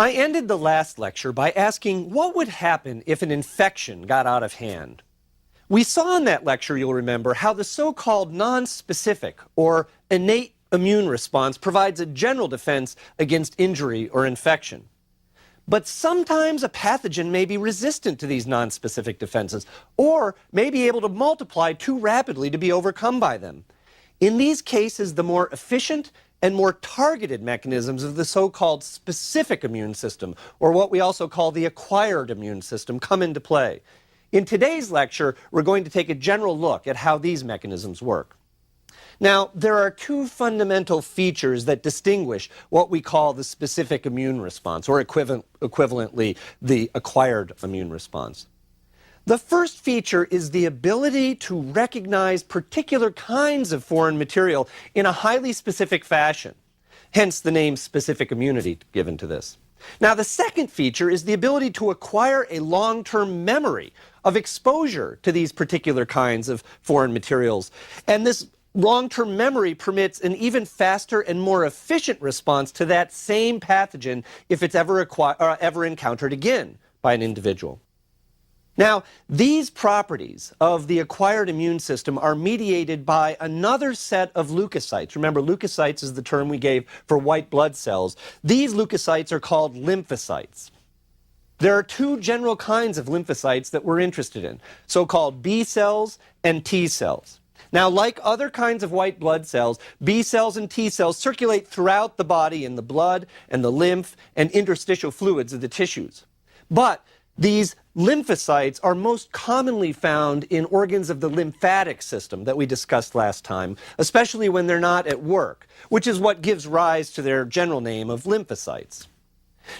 I ended the last lecture by asking what would happen if an infection got out of hand. We saw in that lecture, you'll remember, how the so-called non-specific or innate immune response provides a general defense against injury or infection. But sometimes a pathogen may be resistant to these non-specific defenses or may be able to multiply too rapidly to be overcome by them. In these cases, the more efficient and more targeted mechanisms of the so-called specific immune system, or what we also call the acquired immune system, come into play. In today's lecture, we're going to take a general look at how these mechanisms work. Now, there are two fundamental features that distinguish what we call the specific immune response, or equivalently, the acquired immune response. The first feature is the ability to recognize particular kinds of foreign material in a highly specific fashion, hence the name specific immunity given to this. Now, the second feature is the ability to acquire a long-term memory of exposure to these particular kinds of foreign materials. And this long-term memory permits an even faster and more efficient response to that same pathogen if it's ever encountered again by an individual. Now, these properties of the acquired immune system are mediated by another set of leukocytes. Remember, leukocytes is the term we gave for white blood cells. These leukocytes are called lymphocytes. There are two general kinds of lymphocytes that we're interested in, so-called B cells and T cells. Now, like other kinds of white blood cells, B cells and T cells circulate throughout the body in the blood and the lymph and interstitial fluids of the tissues. But these lymphocytes are most commonly found in organs of the lymphatic system that we discussed last time, especially when they're not at work, which is what gives rise to their general name of lymphocytes.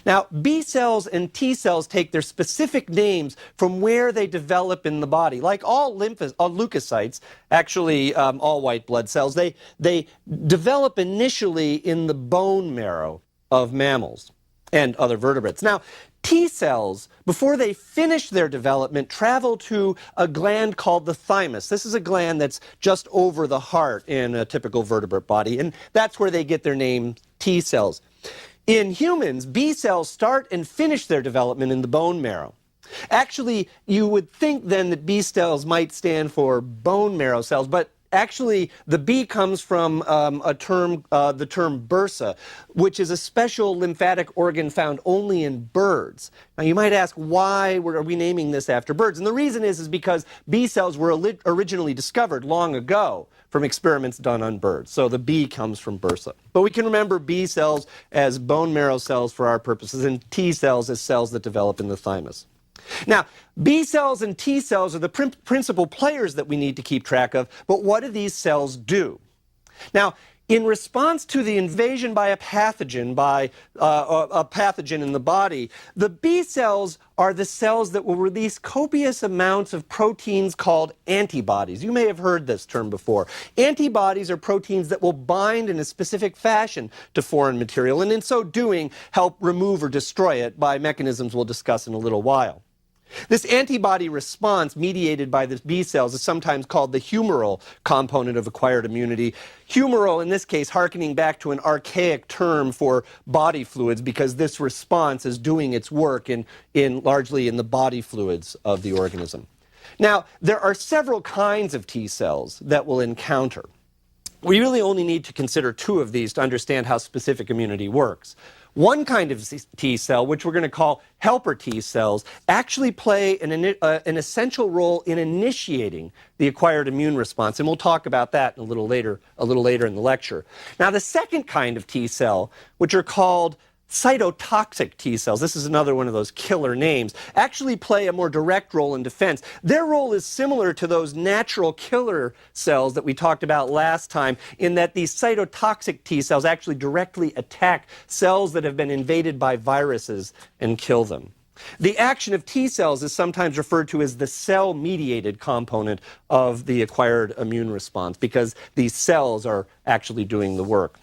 Now, B cells and T cells take their specific names from where they develop in the body. Like all leukocytes, actually all white blood cells, they develop initially in the bone marrow of mammals and other vertebrates. Now, T cells, before they finish their development, travel to a gland called the thymus. This is a gland that's just over the heart in a typical vertebrate body, and that's where they get their name T cells. In humans, B cells start and finish their development in the bone marrow. Actually, you would think then that B cells might stand for bone marrow cells, but actually, the B comes from the term bursa, which is a special lymphatic organ found only in birds. Now, you might ask, why are we naming this after birds? And the reason is because B cells were originally discovered long ago from experiments done on birds. So the B comes from bursa. But we can remember B cells as bone marrow cells for our purposes, and T cells as cells that develop in the thymus. Now, B cells and T cells are the principal players that we need to keep track of, but what do these cells do? Now, in response to the invasion by a pathogen, in the body, the B cells are the cells that will release copious amounts of proteins called antibodies. You may have heard this term before. Antibodies are proteins that will bind in a specific fashion to foreign material, and in so doing, help remove or destroy it by mechanisms we'll discuss in a little while. This antibody response mediated by the B cells is sometimes called the humoral component of acquired immunity. Humoral, in this case, hearkening back to an archaic term for body fluids, because this response is doing its work largely in the body fluids of the organism. Now, there are several kinds of T cells that we'll encounter. We really only need to consider two of these to understand how specific immunity works. One kind of T cell, which we're going to call helper T cells, actually play an essential role in initiating the acquired immune response, and we'll talk about that a little later in the lecture. Now, the second kind of T cell, which are called cytotoxic T cells, this is another one of those killer names, actually play a more direct role in defense. Their role is similar to those natural killer cells that we talked about last time, in that these cytotoxic T cells actually directly attack cells that have been invaded by viruses and kill them. The action of T cells is sometimes referred to as the cell-mediated component of the acquired immune response, because these cells are actually doing the work.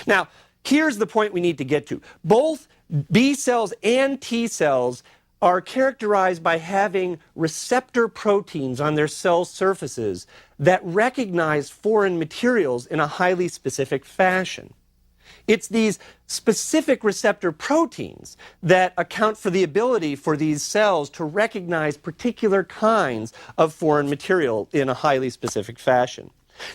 Now, here's the point we need to get to. Both B cells and T cells are characterized by having receptor proteins on their cell surfaces that recognize foreign materials in a highly specific fashion. It's these specific receptor proteins that account for the ability for these cells to recognize particular kinds of foreign material in a highly specific fashion.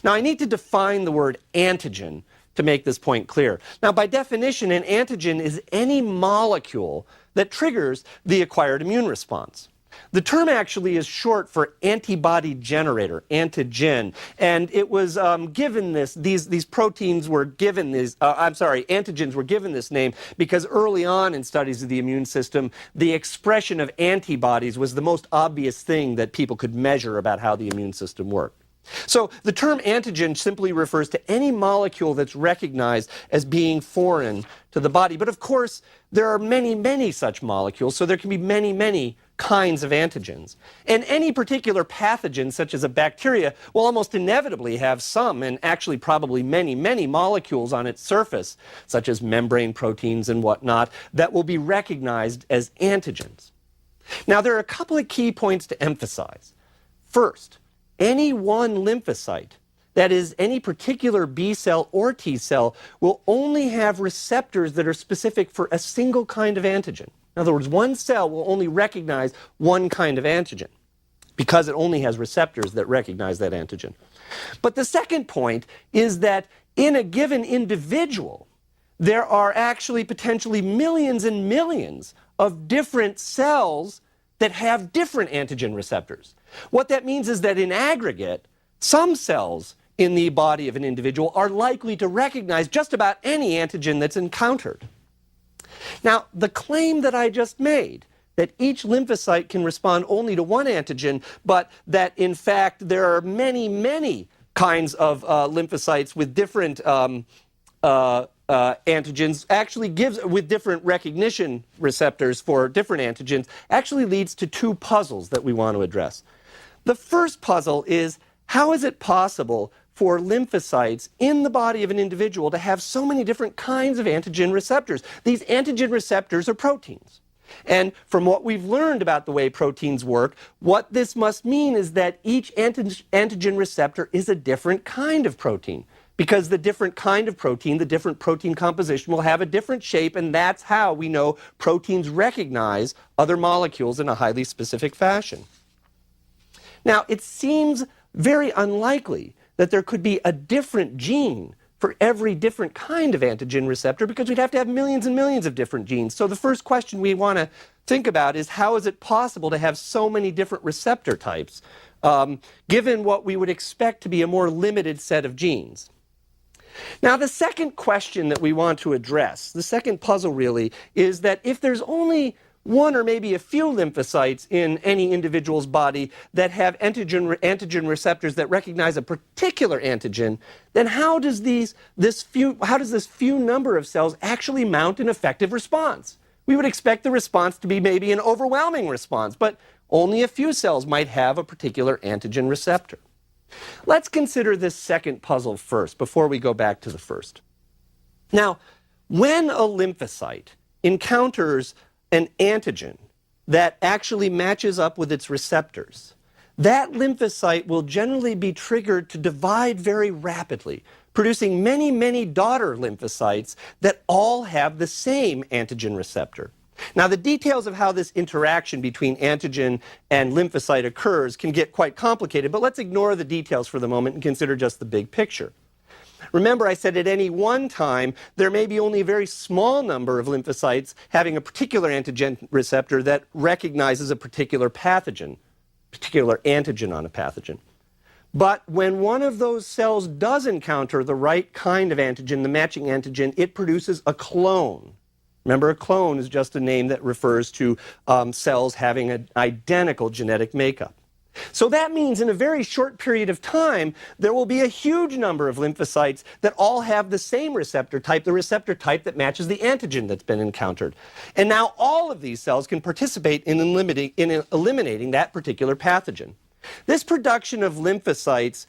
Now, I need to define the word antigen to make this point clear. Now, by definition, an antigen is any molecule that triggers the acquired immune response. The term actually is short for antibody generator, antigen, and it was given these proteins were given antigens were given this name because early on in studies of the immune system, the expression of antibodies was the most obvious thing that people could measure about how the immune system worked. So the term antigen simply refers to any molecule that's recognized as being foreign to the body. But of course, there are many, many such molecules, so there can be many, many kinds of antigens. And any particular pathogen, such as a bacteria, will almost inevitably have some, and actually probably many, many molecules on its surface, such as membrane proteins and whatnot, that will be recognized as antigens. Now, there are a couple of key points to emphasize. First, any one lymphocyte, that is, any particular B cell or T cell, will only have receptors that are specific for a single kind of antigen. In other words, one cell will only recognize one kind of antigen because it only has receptors that recognize that antigen. But the second point is that in a given individual, there are actually potentially millions and millions of different cells that have different antigen receptors. What that means is that in aggregate, some cells in the body of an individual are likely to recognize just about any antigen that's encountered. Now, the claim that I just made, that each lymphocyte can respond only to one antigen, but that in fact there are many, many kinds of lymphocytes with different antigens, actually gives, with different recognition receptors for different antigens, actually leads to two puzzles that we want to address. The first puzzle is, how is it possible for lymphocytes in the body of an individual to have so many different kinds of antigen receptors? These antigen receptors are proteins. And from what we've learned about the way proteins work, what this must mean is that each antigen receptor is a different kind of protein. Because the different kind of protein, the different protein composition will have a different shape, and that's how we know proteins recognize other molecules in a highly specific fashion. Now, it seems very unlikely that there could be a different gene for every different kind of antigen receptor because we'd have to have millions and millions of different genes. So the first question we want to think about is, how is it possible to have so many different receptor types, given what we would expect to be a more limited set of genes? Now, the second question that we want to address, the second puzzle really, is that if there's only one or maybe a few lymphocytes in any individual's body that have antigen receptors that recognize a particular antigen, then how does this few number of cells actually mount an effective response? We would expect the response to be maybe an overwhelming response, but only a few cells might have a particular antigen receptor. Let's consider this second puzzle first before we go back to the first. Now, when a lymphocyte encounters an antigen that actually matches up with its receptors, that lymphocyte will generally be triggered to divide very rapidly, producing many, many daughter lymphocytes that all have the same antigen receptor. Now, the details of how this interaction between antigen and lymphocyte occurs can get quite complicated, but let's ignore the details for the moment and consider just the big picture. Remember, I said at any one time, there may be only a very small number of lymphocytes having a particular antigen receptor that recognizes a particular pathogen, particular antigen on a pathogen. But when one of those cells does encounter the right kind of antigen, the matching antigen, it produces a clone. Remember, a clone is just a name that refers to cells having an identical genetic makeup. So that means in a very short period of time, there will be a huge number of lymphocytes that all have the same receptor type, the receptor type that matches the antigen that's been encountered. And now all of these cells can participate in eliminating that particular pathogen. This production of lymphocytes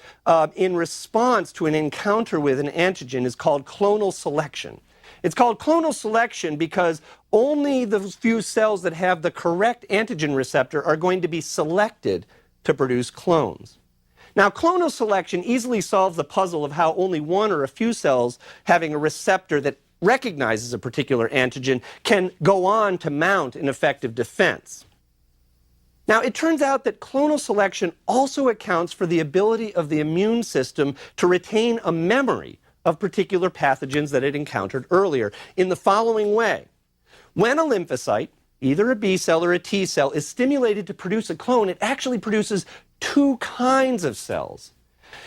in response to an encounter with an antigen is called clonal selection. It's called clonal selection because only the few cells that have the correct antigen receptor are going to be selected to produce clones. Now, clonal selection easily solves the puzzle of how only one or a few cells having a receptor that recognizes a particular antigen can go on to mount an effective defense. Now, it turns out that clonal selection also accounts for the ability of the immune system to retain a memory of particular pathogens that it encountered earlier in the following way. When a lymphocyte, either a B cell or a T cell, is stimulated to produce a clone, it actually produces two kinds of cells.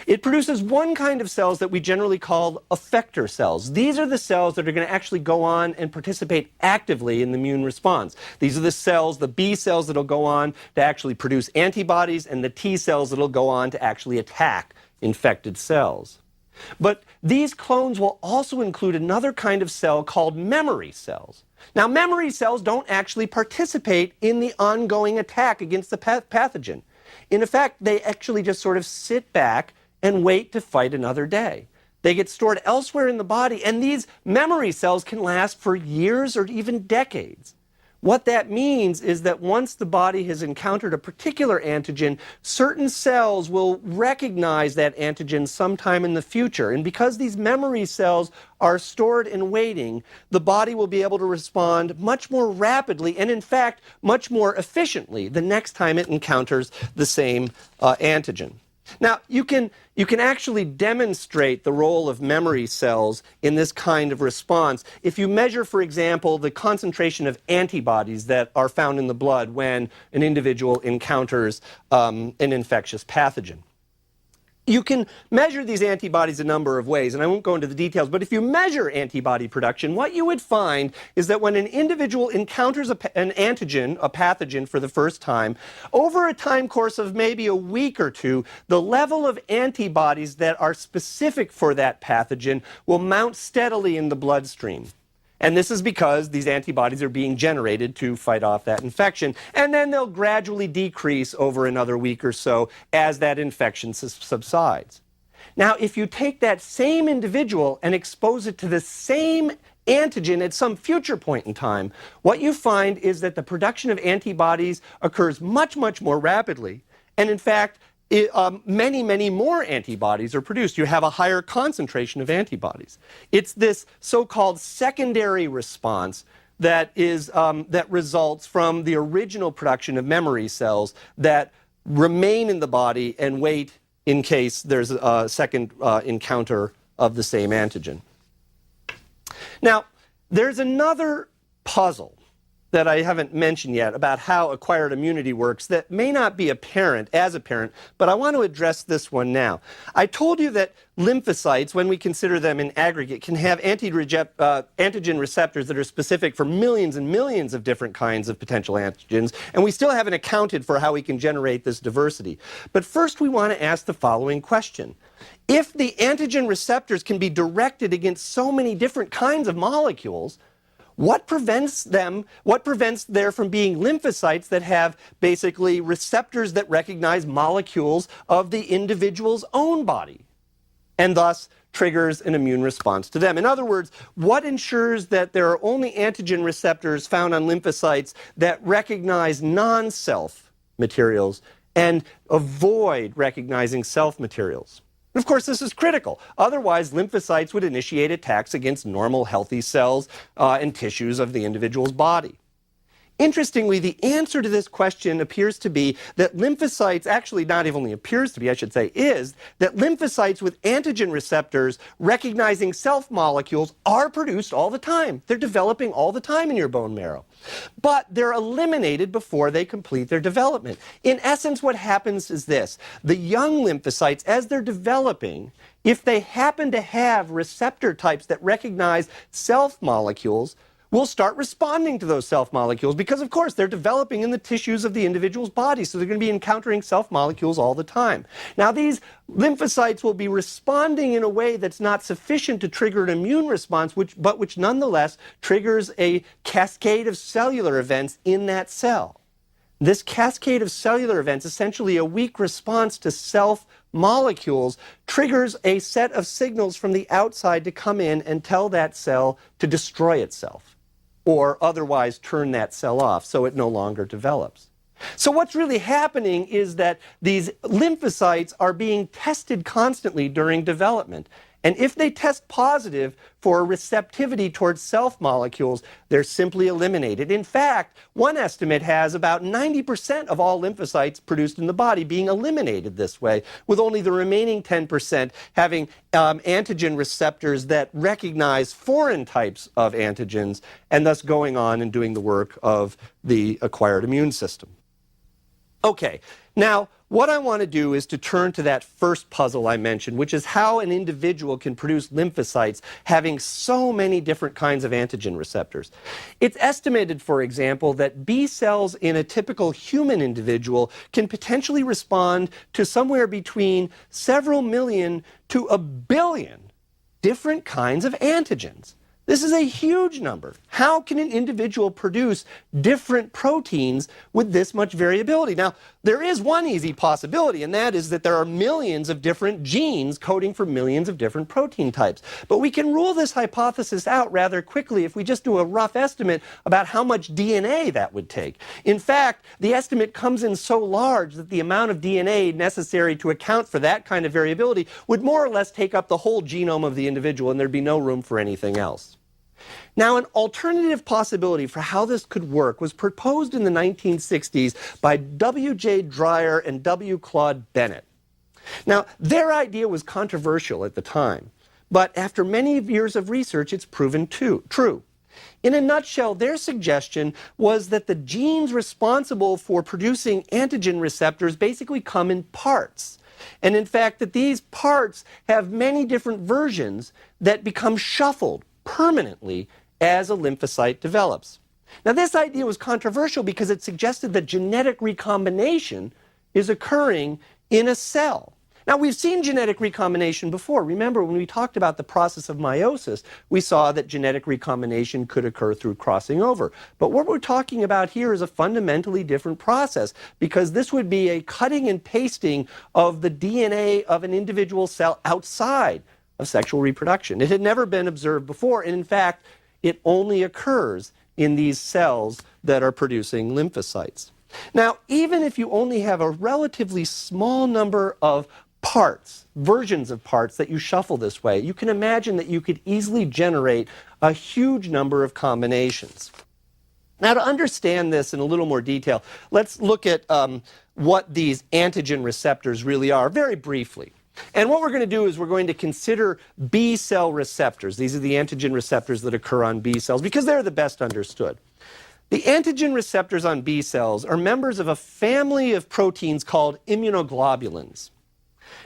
It produces one kind of cells that we generally call effector cells. These are the cells that are going to actually go on and participate actively in the immune response. These are the cells, the B cells, that will go on to actually produce antibodies, and the T cells that will go on to actually attack infected cells. But these clones will also include another kind of cell called memory cells. Now, memory cells don't actually participate in the ongoing attack against the pathogen. In effect, they actually just sort of sit back and wait to fight another day. They get stored elsewhere in the body, and these memory cells can last for years or even decades. What that means is that once the body has encountered a particular antigen, certain cells will recognize that antigen sometime in the future. And because these memory cells are stored and waiting, the body will be able to respond much more rapidly and, in fact, much more efficiently the next time it encounters the same antigen. Now, you can actually demonstrate the role of memory cells in this kind of response if you measure, for example, the concentration of antibodies that are found in the blood when an individual encounters an infectious pathogen. You can measure these antibodies a number of ways, and I won't go into the details, but if you measure antibody production, what you would find is that when an individual encounters an antigen, a pathogen, for the first time, over a time course of maybe a week or two, the level of antibodies that are specific for that pathogen will mount steadily in the bloodstream. And this is because these antibodies are being generated to fight off that infection. And then they'll gradually decrease over another week or so as that infection subsides. Now, if you take that same individual and expose it to the same antigen at some future point in time, what you find is that the production of antibodies occurs much, much more rapidly. And in fact, many, many more antibodies are produced. You have a higher concentration of antibodies. It's this so-called secondary response that results from the original production of memory cells that remain in the body and wait in case there's a second encounter of the same antigen. Now, there's another puzzle that I haven't mentioned yet about how acquired immunity works that may not be apparent, but I want to address this one now. I told you that lymphocytes, when we consider them in aggregate, can have antigen receptors that are specific for millions and millions of different kinds of potential antigens, and we still haven't accounted for how we can generate this diversity. But first we want to ask the following question. If the antigen receptors can be directed against so many different kinds of molecules, what prevents there from being lymphocytes that have basically receptors that recognize molecules of the individual's own body and thus triggers an immune response to them? In other words, what ensures that there are only antigen receptors found on lymphocytes that recognize non-self materials and avoid recognizing self materials? Of course, this is critical. Otherwise, lymphocytes would initiate attacks against normal, healthy cells and tissues of the individual's body. Interestingly, the answer to this question appears to be that lymphocytes, actually not only appears to be, I should say, is that lymphocytes with antigen receptors recognizing self molecules are produced all the time. They're developing all the time in your bone marrow. But they're eliminated before they complete their development. In essence, what happens is this. The young lymphocytes, as they're developing, if they happen to have receptor types that recognize self molecules, will start responding to those self molecules because, of course, they're developing in the tissues of the individual's body, so they're going to be encountering self molecules all the time. Now, these lymphocytes will be responding in a way that's not sufficient to trigger an immune response, but which nonetheless triggers a cascade of cellular events in that cell. This cascade of cellular events, essentially a weak response to self molecules, triggers a set of signals from the outside to come in and tell that cell to destroy itself, or otherwise turn that cell off so it no longer develops. So what's really happening is that these lymphocytes are being tested constantly during development. And if they test positive for receptivity towards self molecules, they're simply eliminated. In fact, one estimate has about 90% of all lymphocytes produced in the body being eliminated this way, with only the remaining 10% having antigen receptors that recognize foreign types of antigens, and thus going on and doing the work of the acquired immune system. Okay, now what I want to do is to turn to that first puzzle I mentioned, which is how an individual can produce lymphocytes having so many different kinds of antigen receptors. It's estimated, for example, that B cells in a typical human individual can potentially respond to somewhere between several million to a billion different kinds of antigens. This is a huge number. How can an individual produce different proteins with this much variability? Now, there is one easy possibility, and that is that there are millions of different genes coding for millions of different protein types. But we can rule this hypothesis out rather quickly if we just do a rough estimate about how much DNA that would take. In fact, the estimate comes in so large that the amount of DNA necessary to account for that kind of variability would more or less take up the whole genome of the individual, and there'd be no room for anything else. Now, an alternative possibility for how this could work was proposed in the 1960s by W.J. Dreyer and W. Claude Bennett. Now, their idea was controversial at the time, but after many years of research, it's proven true. In a nutshell, their suggestion was that the genes responsible for producing antigen receptors basically come in parts. And in fact, that these parts have many different versions that become shuffled permanently as a lymphocyte develops. Now, this idea was controversial because it suggested that genetic recombination is occurring in a cell. Now, we've seen genetic recombination before. Remember, when we talked about the process of meiosis, we saw that genetic recombination could occur through crossing over. But what we're talking about here is a fundamentally different process, because this would be a cutting and pasting of the DNA of an individual cell outside of sexual reproduction. It had never been observed before, and in fact, it only occurs in these cells that are producing lymphocytes. Now, even if you only have a relatively small number of parts, versions of parts that you shuffle this way, you can imagine that you could easily generate a huge number of combinations. Now, to understand this in a little more detail, let's look at what these antigen receptors really are, very briefly. And what we're going to do is we're going to consider B cell receptors. These are the antigen receptors that occur on B cells because they're the best understood. The antigen receptors on B cells are members of a family of proteins called immunoglobulins.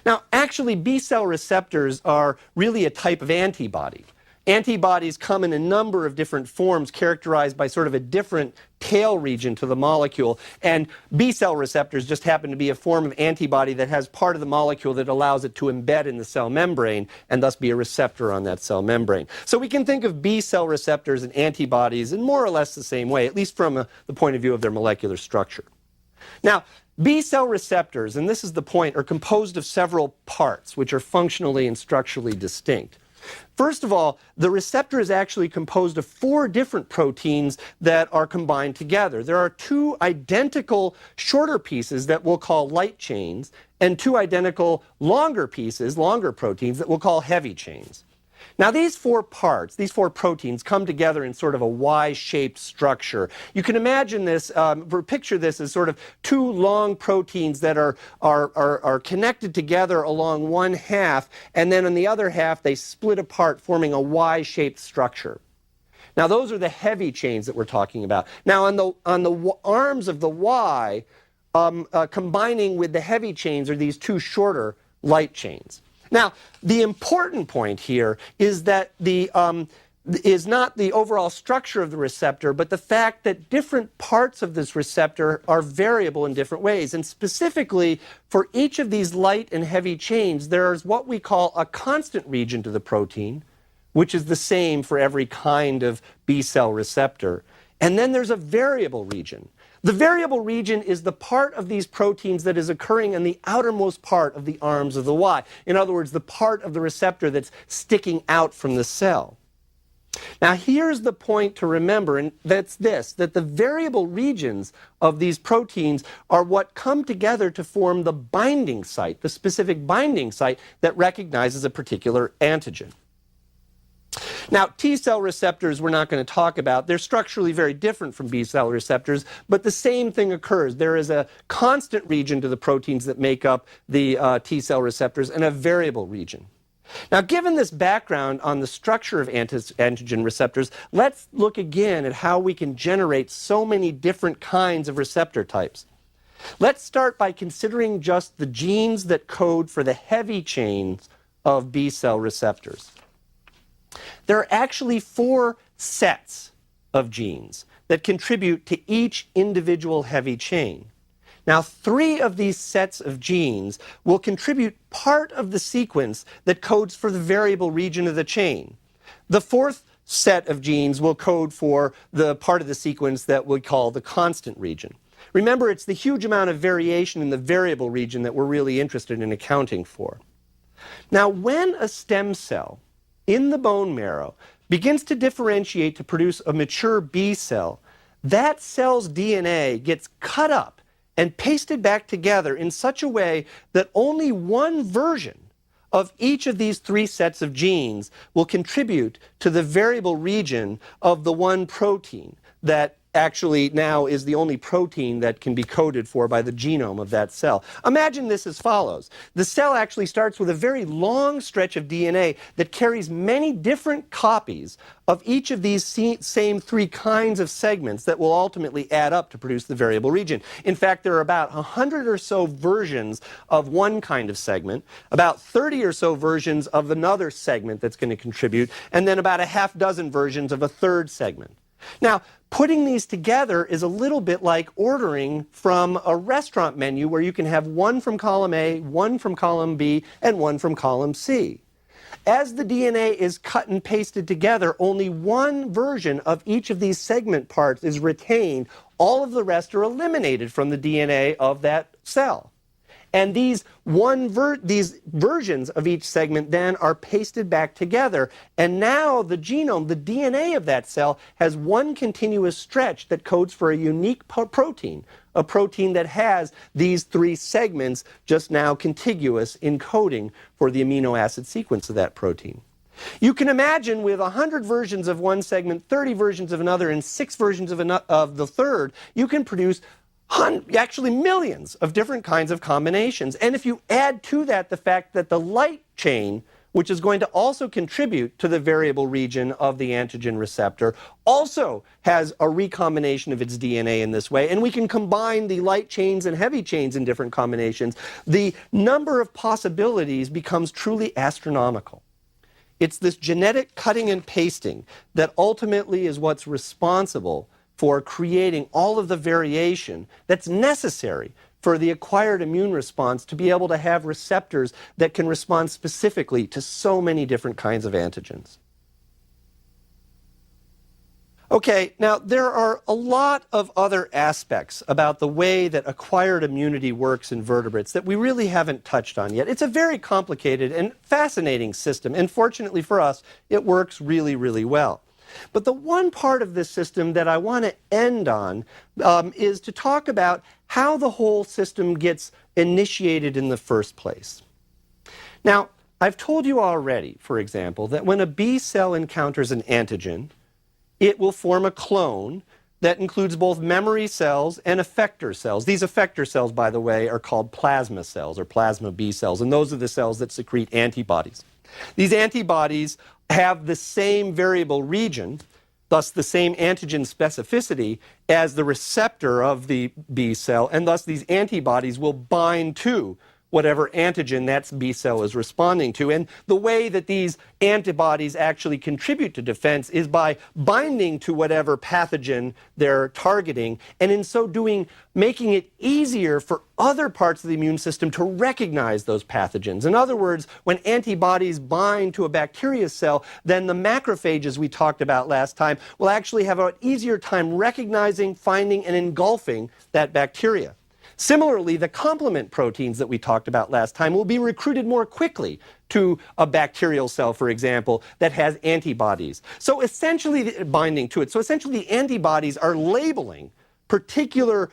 Now, actually, B cell receptors are really a type of antibody. Antibodies come in a number of different forms characterized by sort of a different tail region to the molecule, and B cell receptors just happen to be a form of antibody that has part of the molecule that allows it to embed in the cell membrane and thus be a receptor on that cell membrane. So we can think of B cell receptors and antibodies in more or less the same way, at least from the point of view of their molecular structure. Now, B cell receptors, and this is the point, are composed of several parts which are functionally and structurally distinct. First of all, the receptor is actually composed of 4 different proteins that are combined together. There are 2 identical shorter pieces that we'll call light chains, and 2 identical longer pieces, longer proteins, that we'll call heavy chains. Now, these 4 parts, these 4 proteins, come together in sort of a Y-shaped structure. You can imagine this, picture this as sort of 2 long proteins that are connected together along one half, and then on the other half they split apart, forming a Y-shaped structure. Now, those are the heavy chains that we're talking about. Now, on the arms of the Y, combining with the heavy chains are these 2 shorter light chains. Now, the important point here is that is not the overall structure of the receptor, but the fact that different parts of this receptor are variable in different ways. And specifically, for each of these light and heavy chains, there's what we call a constant region to the protein, which is the same for every kind of B cell receptor. And then there's a variable region. The variable region is the part of these proteins that is occurring in the outermost part of the arms of the Y. In other words, the part of the receptor that's sticking out from the cell. Now here's the point to remember, and that's this, that the variable regions of these proteins are what come together to form the binding site, the specific binding site that recognizes a particular antigen. Now, T cell receptors we're not going to talk about. They're structurally very different from B cell receptors, but the same thing occurs. There is a constant region to the proteins that make up the T cell receptors and a variable region. Now, given this background on the structure of antigen receptors, let's look again at how we can generate so many different kinds of receptor types. Let's start by considering just the genes that code for the heavy chains of B cell receptors. There are actually 4 sets of genes that contribute to each individual heavy chain. Now, 3 of these sets of genes will contribute part of the sequence that codes for the variable region of the chain. The 4th set of genes will code for the part of the sequence that we call the constant region. Remember, it's the huge amount of variation in the variable region that we're really interested in accounting for. Now, when a stem cell in the bone marrow begins to differentiate to produce a mature B cell, that cell's DNA gets cut up and pasted back together in such a way that only one version of each of these 3 sets of genes will contribute to the variable region of the one protein that actually now is the only protein that can be coded for by the genome of that cell. Imagine this as follows. The cell actually starts with a very long stretch of DNA that carries many different copies of each of these same 3 kinds of segments that will ultimately add up to produce the variable region. In fact, there are about 100 or so versions of one kind of segment, about 30 or so versions of another segment that's going to contribute, and then about a half dozen versions of a third segment. Now, putting these together is a little bit like ordering from a restaurant menu where you can have one from column A, one from column B, and one from column C. As the DNA is cut and pasted together, only one version of each of these segment parts is retained. All of the rest are eliminated from the DNA of that cell. And these versions of each segment then are pasted back together. And now the genome, the DNA of that cell, has one continuous stretch that codes for a unique protein, a protein that has these 3 segments just now contiguous in coding for the amino acid sequence of that protein. You can imagine with 100 versions of one segment, 30 versions of another, and 6 versions of the third, you can produce actually millions of different kinds of combinations. And if you add to that the fact that the light chain, which is going to also contribute to the variable region of the antigen receptor, also has a recombination of its DNA in this way, and we can combine the light chains and heavy chains in different combinations, the number of possibilities becomes truly astronomical. It's this genetic cutting and pasting that ultimately is what's responsible for creating all of the variation that's necessary for the acquired immune response to be able to have receptors that can respond specifically to so many different kinds of antigens. Okay, now there are a lot of other aspects about the way that acquired immunity works in vertebrates that we really haven't touched on yet. It's a very complicated and fascinating system, and fortunately for us, it works really, really well. But the one part of this system that I want to end on is to talk about how the whole system gets initiated in the first place. Now, I've told you already, for example, that when a B cell encounters an antigen, it will form a clone that includes both memory cells and effector cells. These effector cells, by the way, are called plasma cells or plasma B cells, and those are the cells that secrete antibodies. These antibodies have the same variable region, thus the same antigen specificity as the receptor of the B cell, and thus these antibodies will bind to whatever antigen that B cell is responding to. And the way that these antibodies actually contribute to defense is by binding to whatever pathogen they're targeting, and in so doing, making it easier for other parts of the immune system to recognize those pathogens. In other words, when antibodies bind to a bacteria cell, then the macrophages we talked about last time will actually have an easier time recognizing, finding, and engulfing that bacteria. Similarly, the complement proteins that we talked about last time will be recruited more quickly to a bacterial cell, for example, that has antibodies. So essentially, binding to it. So essentially, the antibodies are labeling particular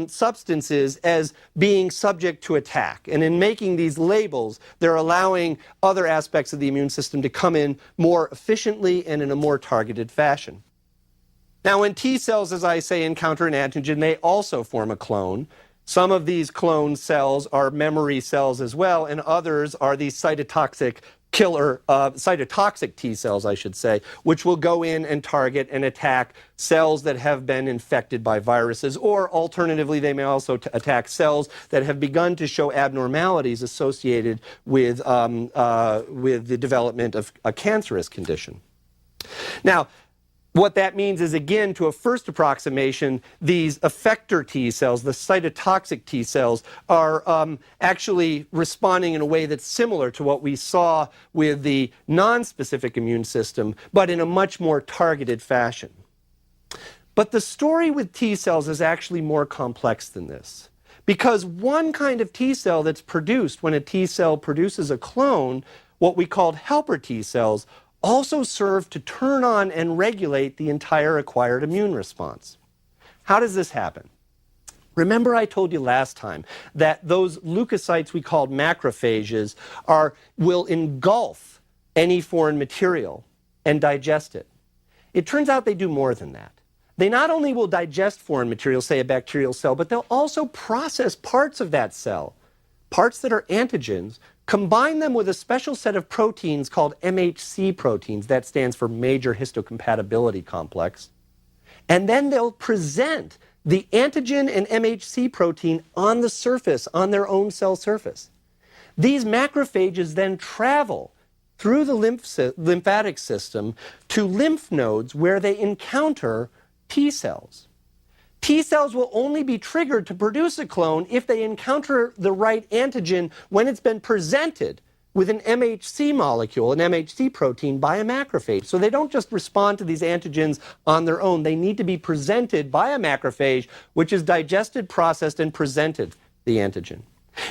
substances as being subject to attack. And in making these labels, they're allowing other aspects of the immune system to come in more efficiently and in a more targeted fashion. Now, when T cells, as I say, encounter an antigen, they also form a clone. Some of these clone cells are memory cells as well, and others are these cytotoxic T cells, I should say, which will go in and target and attack cells that have been infected by viruses, or alternatively, they may also attack cells that have begun to show abnormalities associated with the development of a cancerous condition. Now, what that means is, again, to a first approximation, these effector T cells, the cytotoxic T cells, are actually responding in a way that's similar to what we saw with the non-specific immune system, but in a much more targeted fashion. But the story with T cells is actually more complex than this, because one kind of T cell that's produced when a T cell produces a clone, what we called helper T cells, also serve to turn on and regulate the entire acquired immune response. How does this happen? Remember I told you last time that those leukocytes we called macrophages will engulf any foreign material and digest it. It turns out they do more than that. They not only will digest foreign material, say a bacterial cell, but they'll also process parts of that cell, parts that are antigens, combine them with a special set of proteins called MHC proteins. That stands for major histocompatibility complex. And then they'll present the antigen and MHC protein on the surface, on their own cell surface. These macrophages then travel through the lymphatic system to lymph nodes where they encounter T cells. T cells will only be triggered to produce a clone if they encounter the right antigen when it's been presented with an MHC molecule, an MHC protein, by a macrophage. So they don't just respond to these antigens on their own. They need to be presented by a macrophage, which is digested, processed, and presented the antigen.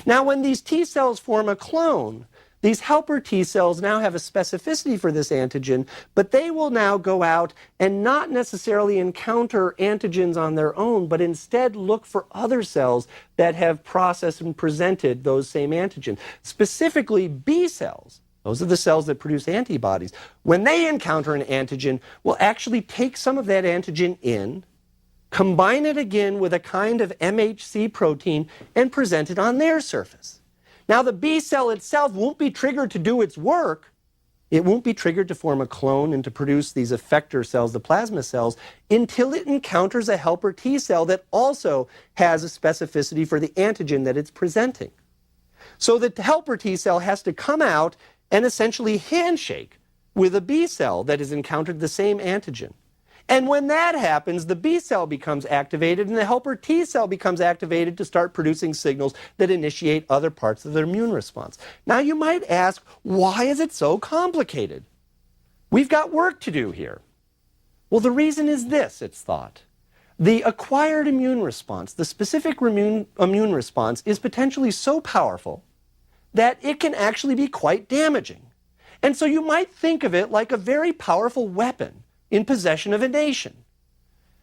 Now, when these T cells form a clone, these helper T cells now have a specificity for this antigen, but they will now go out and not necessarily encounter antigens on their own, but instead look for other cells that have processed and presented those same antigens. Specifically, B cells, those are the cells that produce antibodies, when they encounter an antigen, will actually take some of that antigen in, combine it again with a kind of MHC protein, and present it on their surface. Now, the B cell itself won't be triggered to do its work. It won't be triggered to form a clone and to produce these effector cells, the plasma cells, until it encounters a helper T cell that also has a specificity for the antigen that it's presenting. So the helper T cell has to come out and essentially handshake with a B cell that has encountered the same antigen. And when that happens, the B cell becomes activated and the helper T cell becomes activated to start producing signals that initiate other parts of their immune response. Now you might ask, why is it so complicated? We've got work to do here. Well, the reason is this, it's thought. The acquired immune response, the specific immune response, is potentially so powerful that it can actually be quite damaging. And so you might think of it like a very powerful weapon in possession of a nation.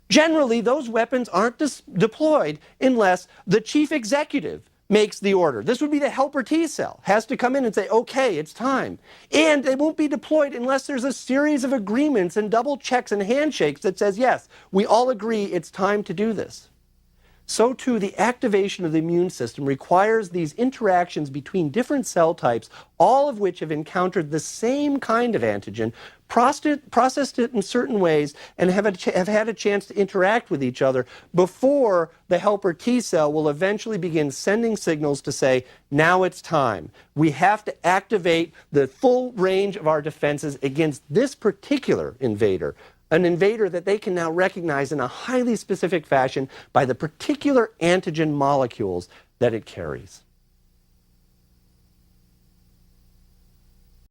Generally, those weapons aren't deployed unless the chief executive makes the order. This would be the helper T cell, has to come in and say, okay, it's time. And they won't be deployed unless there's a series of agreements and double checks and handshakes that says, yes, we all agree it's time to do this. So too, the activation of the immune system requires these interactions between different cell types, all of which have encountered the same kind of antigen, processed it in certain ways, and have had a chance to interact with each other before the helper T cell will eventually begin sending signals to say, now it's time. We have to activate the full range of our defenses against this particular invader. An invader that they can now recognize in a highly specific fashion by the particular antigen molecules that it carries.